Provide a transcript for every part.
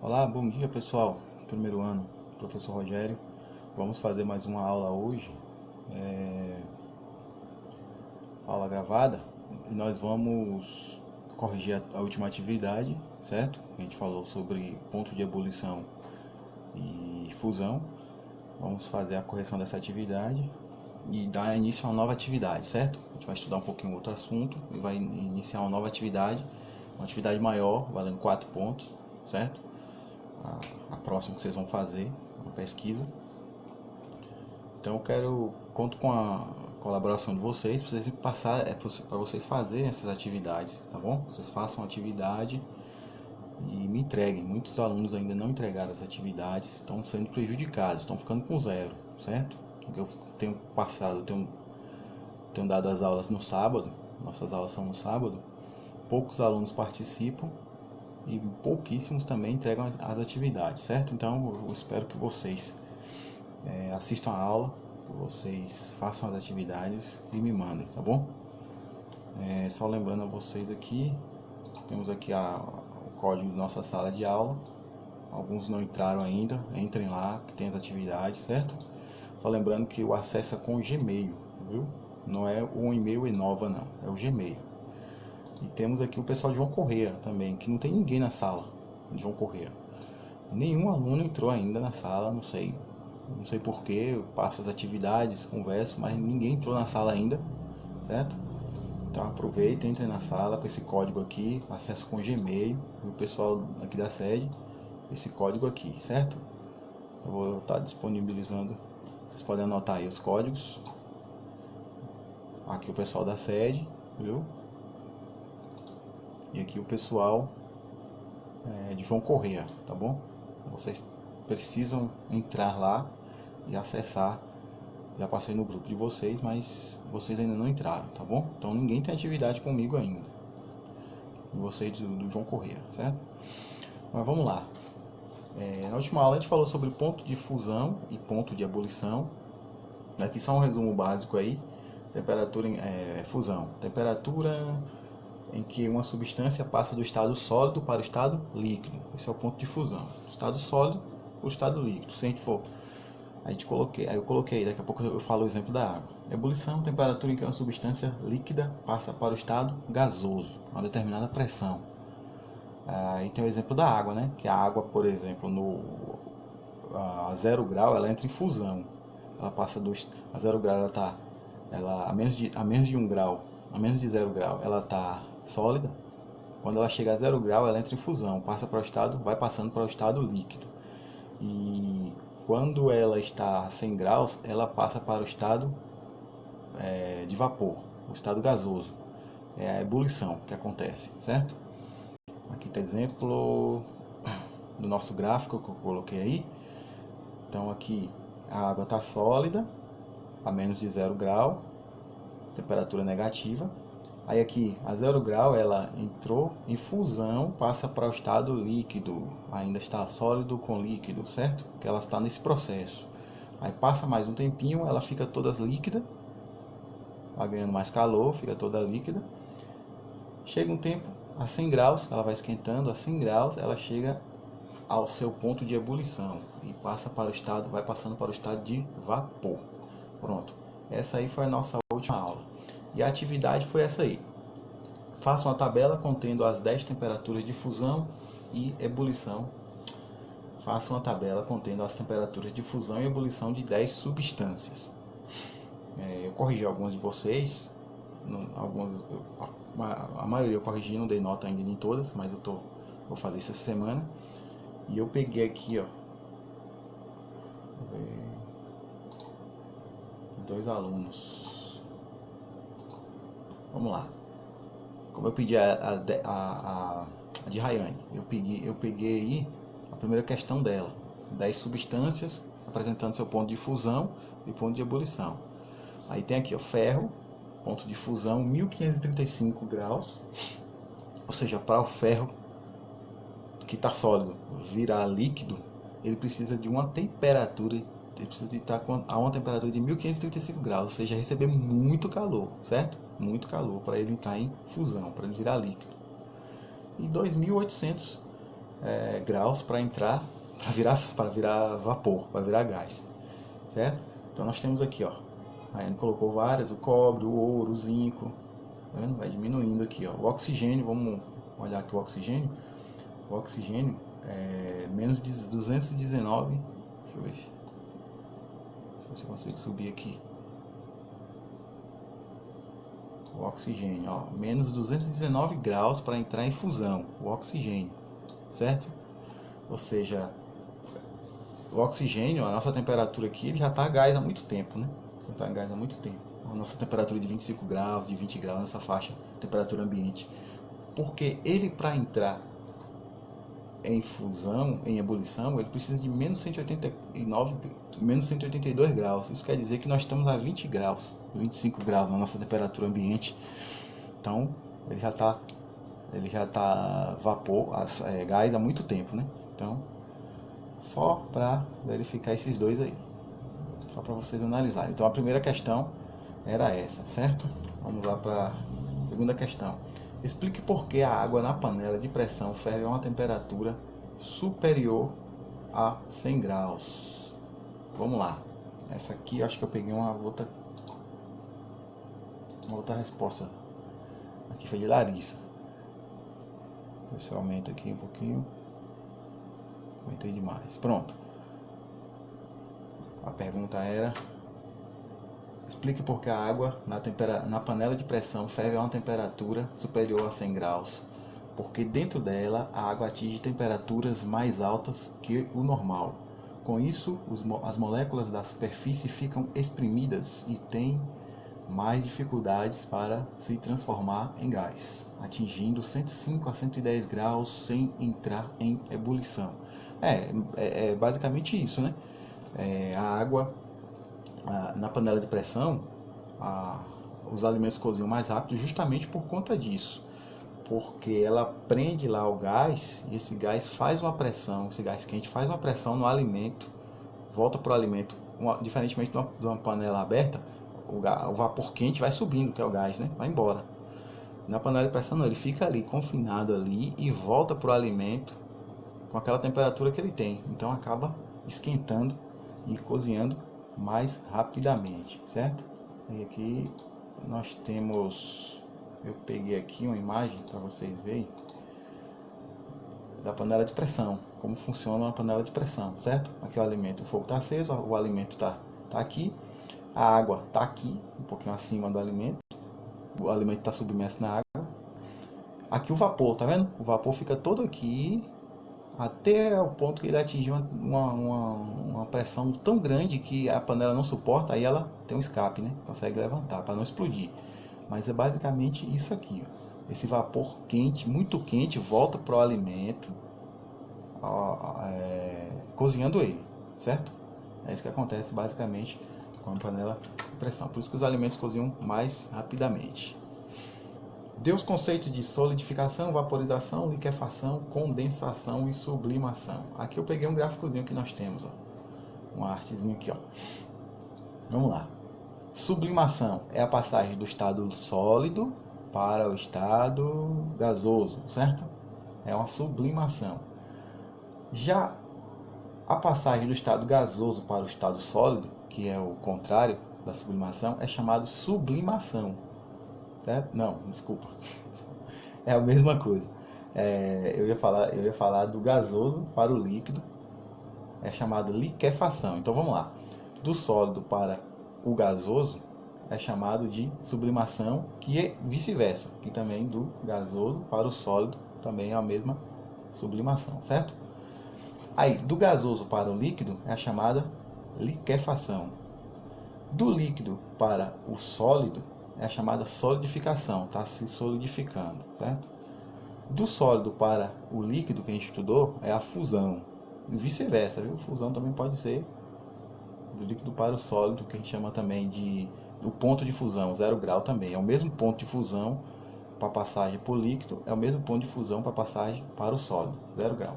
Olá, bom dia pessoal, primeiro ano, professor Rogério. Vamos fazer mais uma aula hoje, aula gravada, e nós vamos corrigir a última atividade, certo? A gente falou sobre ponto de ebulição e fusão. Vamos fazer a correção dessa atividade e dar início a uma nova atividade, certo? A gente vai estudar um pouquinho outro assunto e vai iniciar uma atividade maior, valendo 4 pontos, certo? A próxima que vocês vão fazer, uma pesquisa. Então conto com a colaboração de vocês, para vocês passar, para vocês fazerem essas atividades, tá bom? Vocês façam a atividade e me entreguem. Muitos alunos ainda não entregaram as atividades, estão sendo prejudicados, estão ficando com zero, certo? Eu tenho passado, tenho dado as aulas no sábado, nossas aulas são no sábado, poucos alunos participam e pouquíssimos também entregam as atividades, certo? Então eu espero que vocês assistam a aula, que vocês façam as atividades e me mandem, tá bom? Só lembrando a vocês aqui, temos aqui o código da nossa sala de aula. Alguns não entraram ainda, entrem lá que tem as atividades, certo? Só lembrando que o acesso é com o Gmail, viu? Não é o e-mail Enova não, é o Gmail. E temos aqui o pessoal de João Correia também, que não tem ninguém na sala de João Correia. Nenhum aluno entrou ainda na sala, não sei porquê, eu passo as atividades, converso, mas ninguém entrou na sala ainda, certo? Então aproveita, entre na sala com esse código aqui, acesso com Gmail, e o pessoal aqui da sede, esse código aqui, certo? Eu vou estar disponibilizando, vocês podem anotar aí os códigos. Aqui o pessoal da sede, viu? E aqui o pessoal de João Correia, tá bom? Vocês precisam entrar lá e acessar. Já passei no grupo de vocês, mas vocês ainda não entraram, tá bom? Então ninguém tem atividade comigo ainda. E vocês do João Correia, certo? Mas vamos lá. Na última aula a gente falou sobre ponto de fusão e ponto de ebulição. Aqui só um resumo básico aí. Temperatura fusão. Temperatura em que uma substância passa do estado sólido para o estado líquido. Esse é o ponto de fusão. Estado sólido para o estado líquido. Se a gente for, aí eu coloquei, daqui a pouco eu falo o exemplo da água. Ebulição, temperatura em que uma substância líquida passa para o estado gasoso, a uma determinada pressão. Aí tem o exemplo da água, né? Que a água, por exemplo, a 0 grau, ela entra em fusão. Ela passa a 0 grau, a menos de 1 grau, a menos de 0 grau, ela está sólida. Quando ela chega a 0 grau, ela entra em fusão, vai passando para o estado líquido. E quando ela está a 100 graus, ela passa para o estado de vapor, o estado gasoso. É a ebulição que acontece, certo? Aqui tem exemplo do nosso gráfico que eu coloquei aí. Então aqui a água está sólida, a menos de 0 grau, temperatura negativa. Aí aqui a 0 grau ela entrou em fusão, passa para o estado líquido, ainda está sólido com líquido, certo? Que ela está nesse processo. Aí passa mais um tempinho, ela fica toda líquida, vai ganhando mais calor, fica toda líquida. Chega um tempo, a 100 graus, ela vai esquentando, a 100 graus ela chega ao seu ponto de ebulição e vai passando para o estado de vapor. Pronto, essa aí foi a nossa última aula. E a atividade foi essa aí. Faça uma tabela contendo as 10 temperaturas de fusão e ebulição. Faça uma tabela contendo as temperaturas de fusão e ebulição de 10 substâncias. Eu corrigi algumas de vocês. A maioria eu corrigi, não dei nota ainda em todas, mas vou fazer isso essa semana. E eu peguei aqui, ó, 2 alunos. Vamos lá. Como eu pedi a de Rayane, eu peguei aí a primeira questão dela. 10 substâncias apresentando seu ponto de fusão e ponto de ebulição. Aí tem aqui o ferro, ponto de fusão 1535 graus. Ou seja, para o ferro que está sólido virar líquido, ele precisa de uma temperatura, ele precisa de estar a uma temperatura de 1535 graus, ou seja, receber muito calor, certo? Muito calor para ele entrar em fusão, para ele virar líquido. E 2800 graus para entrar, para virar vapor, para virar gás, certo? Então nós temos aqui, ó, a Anne colocou várias, o cobre, o ouro, o zinco, tá vendo? Vai diminuindo aqui, ó. O oxigênio, vamos olhar aqui o oxigênio. O oxigênio é menos de 219, deixa eu ver se eu consigo subir aqui. O oxigênio, ó, menos 219 graus para entrar em fusão, o oxigênio, certo? Ou seja, o oxigênio, a nossa temperatura aqui, ele já está a gás há muito tempo, né? Já está a gás há muito tempo. A nossa temperatura de 25 graus, de 20 graus, nessa faixa, temperatura ambiente. Porque ele, para entrar em fusão, em ebulição, ele precisa de menos 189, menos 182 graus. Isso quer dizer que nós estamos a 20 graus, 25 graus na nossa temperatura ambiente. Então, ele já está vapor, gás há muito tempo, né? Então, só para verificar esses dois aí, só para vocês analisarem. Então, a primeira questão era essa, certo? Vamos lá para a segunda questão. Explique por que a água na panela de pressão ferve a uma temperatura superior a 100 graus. Vamos lá. Essa aqui eu acho que eu peguei uma outra resposta. Aqui foi de Larissa. Deixa eu aumenta aqui um pouquinho. Aumentei demais. Pronto. A pergunta era: explique por que a água na panela de pressão ferve a uma temperatura superior a 100 graus. Porque dentro dela a água atinge temperaturas mais altas que o normal. Com isso, as moléculas da superfície ficam exprimidas e têm mais dificuldades para se transformar em gás, atingindo 105 a 110 graus sem entrar em ebulição. É basicamente isso, né? A água na panela de pressão, os alimentos cozinham mais rápido justamente por conta disso, porque ela prende lá o gás e esse gás faz uma pressão, esse gás quente faz uma pressão no alimento, volta para o alimento, diferentemente de uma panela aberta, o vapor quente vai subindo, que é o gás, né? Vai embora. Na panela de pressão não, ele fica ali, confinado ali e volta para o alimento com aquela temperatura que ele tem, então acaba esquentando e cozinhando mais rapidamente, certo? E aqui nós temos, eu peguei aqui uma imagem para vocês verem da panela de pressão, como funciona uma panela de pressão, certo? Aqui o alimento, o fogo está aceso, o alimento tá aqui, a água está aqui, um pouquinho acima do alimento, o alimento está submerso na água. Aqui o vapor, tá vendo? O vapor fica todo aqui, até o ponto que ele atinge uma pressão tão grande que a panela não suporta, aí ela tem um escape, né? Consegue levantar para não explodir. Mas é basicamente isso aqui, ó. Esse vapor quente, muito quente, volta para o alimento, cozinhando ele, certo? É isso que acontece basicamente com a panela de pressão. Por isso que os alimentos cozinham mais rapidamente. Dê os conceitos de solidificação, vaporização, liquefação, condensação e sublimação. Aqui eu peguei um gráficozinho que nós temos, ó. Uma artezinha aqui, ó. Vamos lá. Sublimação é a passagem do estado sólido para o estado gasoso, certo? É uma sublimação. Já a passagem do estado gasoso para o estado sólido, que é o contrário da sublimação, é chamado sublimação. Certo? Não, desculpa. É a mesma coisa. Eu ia falar do gasoso para o líquido, é chamado liquefação. Então vamos lá. Do sólido para o gasoso é chamado de sublimação, que é vice-versa, que também do gasoso para o sólido também é a mesma sublimação, certo? Aí, do gasoso para o líquido é a chamada liquefação. Do líquido para o sólido é a chamada solidificação, está se solidificando, certo? Do sólido para o líquido que a gente estudou é a fusão, e vice-versa, viu? Fusão também pode ser do líquido para o sólido, que a gente chama também de o ponto de fusão, 0 grau também. É o mesmo ponto de fusão para passagem para o líquido, é o mesmo ponto de fusão para passagem para o sólido, 0 grau.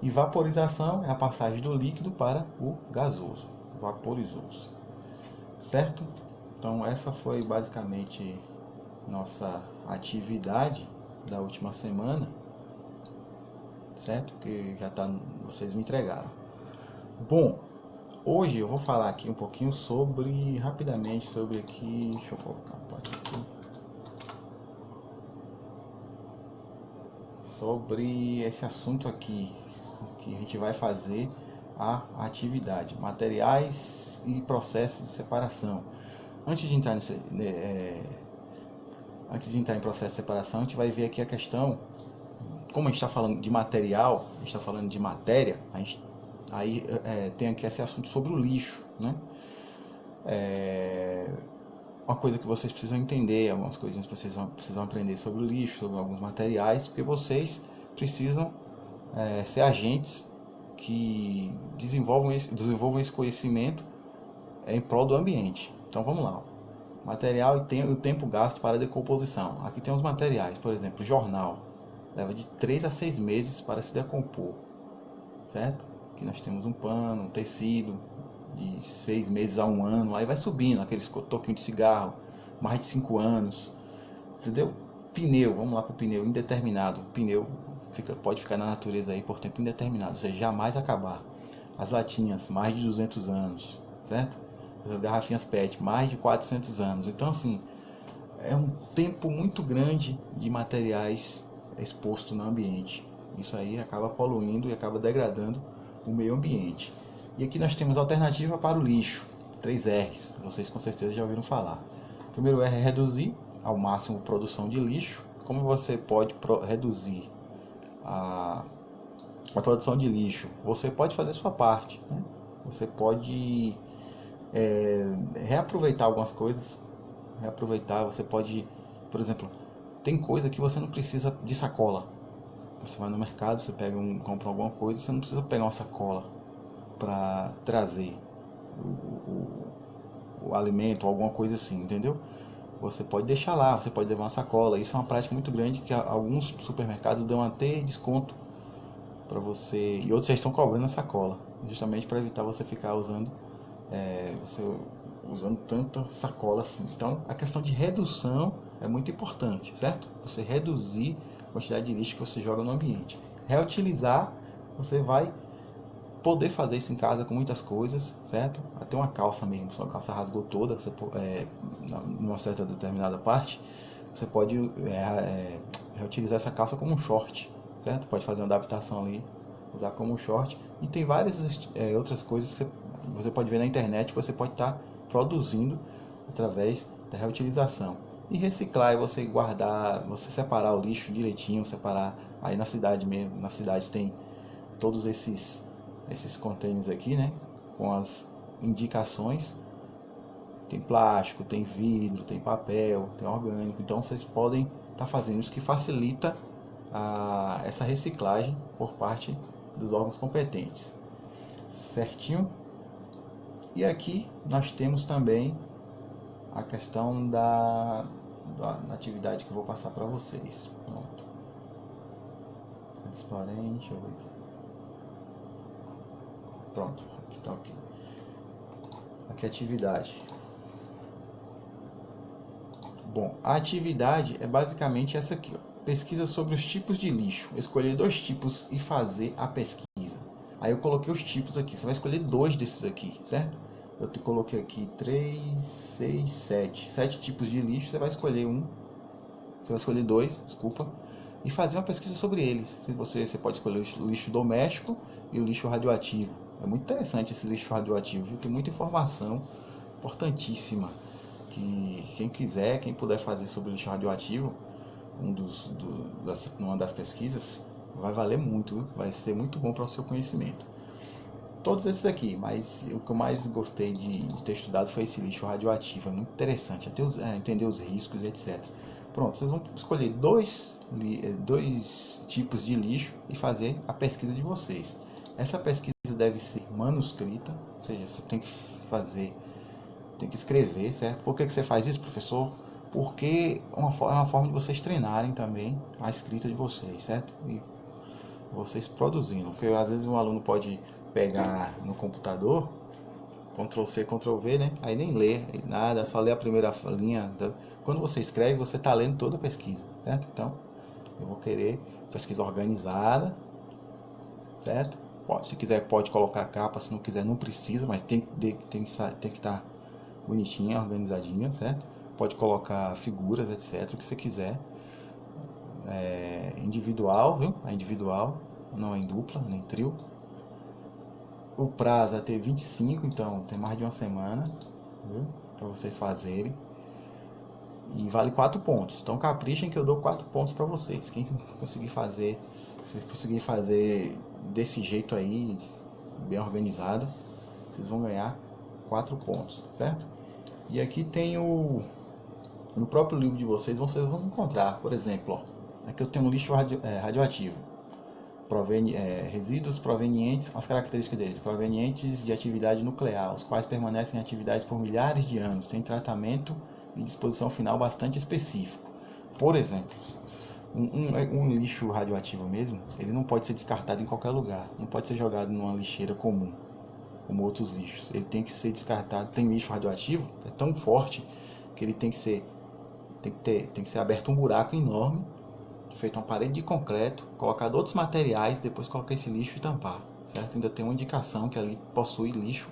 E vaporização é a passagem do líquido para o gasoso, vaporizou-se, certo? Então essa foi basicamente nossa atividade da última semana. certo? Que já tá, vocês me entregaram. Bom, hoje eu vou falar aqui um pouquinho sobre, rapidamente, sobre aqui, deixa eu colocar a parte aqui, sobre esse assunto aqui, que a gente vai fazer a atividade, materiais e processos de separação. Antes de entrar antes de entrar em processo de separação, a gente vai ver aqui a questão, como a gente está falando de material, a gente está falando de matéria, a gente, aí tem aqui esse assunto sobre o lixo, né? Uma coisa que vocês precisam entender, algumas coisinhas que vocês precisam aprender sobre o lixo, sobre alguns materiais, porque vocês precisam ser agentes que desenvolvam esse conhecimento em prol do ambiente. Então vamos lá. Material e o tempo gasto para a decomposição. Aqui tem os materiais, por exemplo, jornal. Leva de 3 a 6 meses para se decompor, certo? Aqui nós temos um pano, um tecido, de 6 meses a 1 ano, aí vai subindo, aqueles toquinhos de cigarro, mais de 5 anos, entendeu? Pneu, vamos lá para o pneu indeterminado. O pneu pode ficar na natureza aí por tempo indeterminado, ou seja, jamais acabar. As latinhas, mais de 200 anos, certo? Essas garrafinhas PET, mais de 400 anos. Então, assim, é um tempo muito grande de materiais exposto no ambiente. Isso aí acaba poluindo e acaba degradando o meio ambiente. E aqui nós temos alternativa para o lixo, 3 R's, vocês com certeza já ouviram falar. O primeiro R é reduzir ao máximo a produção de lixo. Como você pode reduzir a produção de lixo? Você pode fazer a sua parte, né? Você pode reaproveitar algumas coisas, você pode, por exemplo, tem coisa que você não precisa de sacola. Você vai no mercado, você compra alguma coisa, você não precisa pegar uma sacola para trazer o alimento ou alguma coisa assim, entendeu? Você pode deixar lá, você pode levar uma sacola. Isso é uma prática muito grande que alguns supermercados dão até desconto para você, e outros já estão cobrando a sacola, justamente para evitar você ficar usando tanta sacola assim. Então a questão de redução é muito importante, certo? Você reduzir a quantidade de lixo que você joga no ambiente. Reutilizar, você vai poder fazer isso em casa com muitas coisas, certo? Até uma calça mesmo, se a calça rasgou toda, você, numa certa determinada parte, você pode reutilizar essa calça como um short, certo? Pode fazer uma adaptação ali, usar como um short. E tem várias outras coisas que você pode ver na internet, que você pode estar produzindo através da reutilização. E reciclar é você guardar, você separar o lixo direitinho, separar aí na cidade mesmo. Na cidade tem todos esses containers aqui, né? Com as indicações. Tem plástico, tem vidro, tem papel, tem orgânico. Então vocês podem estar fazendo isso, que facilita essa reciclagem por parte dos órgãos competentes. Certinho? E aqui nós temos também a questão da atividade que eu vou passar para vocês. Pronto. Transparente, eu vou aqui. Pronto, aqui tá ok. Aqui a atividade. Bom, a atividade é basicamente essa aqui, ó. Pesquisa sobre os tipos de lixo. Escolher 2 tipos e fazer a pesquisa. Aí eu coloquei os tipos aqui. Você vai escolher 2 desses aqui, certo? Eu te coloquei aqui 3, 6, 7. 7 tipos de lixo. Você vai escolher um. Você vai escolher 2, desculpa. E fazer uma pesquisa sobre eles. Você pode escolher o lixo doméstico e o lixo radioativo. É muito interessante esse lixo radioativo, viu? Tem muita informação importantíssima. Que quem puder fazer sobre o lixo radioativo, uma das pesquisas, vai valer muito, viu? Vai ser muito bom para o seu conhecimento. Todos esses aqui, mas o que eu mais gostei de ter estudado foi esse lixo radioativo. É muito interessante, até entender os riscos e etc. Pronto, vocês vão escolher 2 tipos de lixo e fazer a pesquisa de vocês. Essa pesquisa deve ser manuscrita, ou seja, você tem que escrever, certo? Por que você faz isso, professor? Porque é uma forma de vocês treinarem também a escrita de vocês, certo? E vocês produzindo, porque às vezes um aluno pode pegar no computador, Ctrl+C, Ctrl+V, né? Aí nem lê nada, só lê a primeira linha. Quando você escreve, você está lendo toda a pesquisa, certo? Então, eu vou querer pesquisa organizada, certo? Se quiser pode colocar a capa, se não quiser não precisa, mas tem que estar bonitinha, organizadinha, certo? Pode colocar figuras, etc, o que você quiser. É individual, viu? É individual, não é em dupla, nem trio. O prazo é até 25, então tem mais de uma semana, viu? Para vocês fazerem. E vale 4 pontos. Então caprichem que eu dou 4 pontos para vocês. Quem conseguir fazer, se conseguir fazer desse jeito aí, bem organizado, vocês vão ganhar 4 pontos, certo? E aqui tem no próprio livro de vocês vão encontrar, por exemplo, ó, aqui eu tenho um lixo radioativo. Resíduos provenientes, as características dele, provenientes de atividade nuclear, os quais permanecem em atividades por milhares de anos, tem tratamento e disposição final bastante específico. Por exemplo, um lixo radioativo mesmo, ele não pode ser descartado em qualquer lugar, não pode ser jogado numa lixeira comum, como outros lixos. Ele tem que ser descartado. Tem lixo radioativo que é tão forte que ele tem que ser aberto um buraco enorme, feito uma parede de concreto, colocado outros materiais, depois colocar esse lixo e tampar, certo? Ainda tem uma indicação que ali possui lixo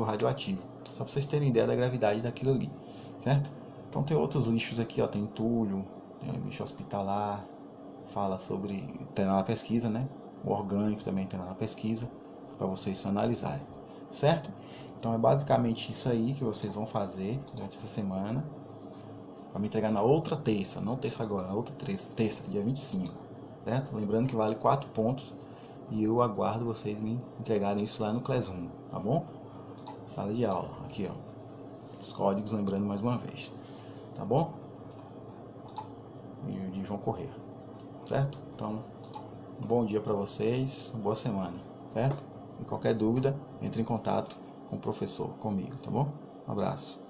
radioativo, só para vocês terem ideia da gravidade daquilo ali, certo? Então tem outros lixos aqui, ó, tem entulho, tem lixo hospitalar, fala sobre, tem lá na pesquisa, né? O orgânico também tem lá na pesquisa, para vocês analisarem, certo? Então é basicamente isso aí que vocês vão fazer durante essa semana. Vai me entregar na outra terça, não terça agora, na outra terça, dia 25, certo? Lembrando que vale 4 pontos e eu aguardo vocês me entregarem isso lá no Classroom, tá bom? Sala de aula, aqui ó, os códigos, lembrando mais uma vez, tá bom? E o de João Corrêa, certo? Então, um bom dia para vocês, boa semana, certo? E qualquer dúvida, entre em contato com o professor, comigo, tá bom? Um abraço.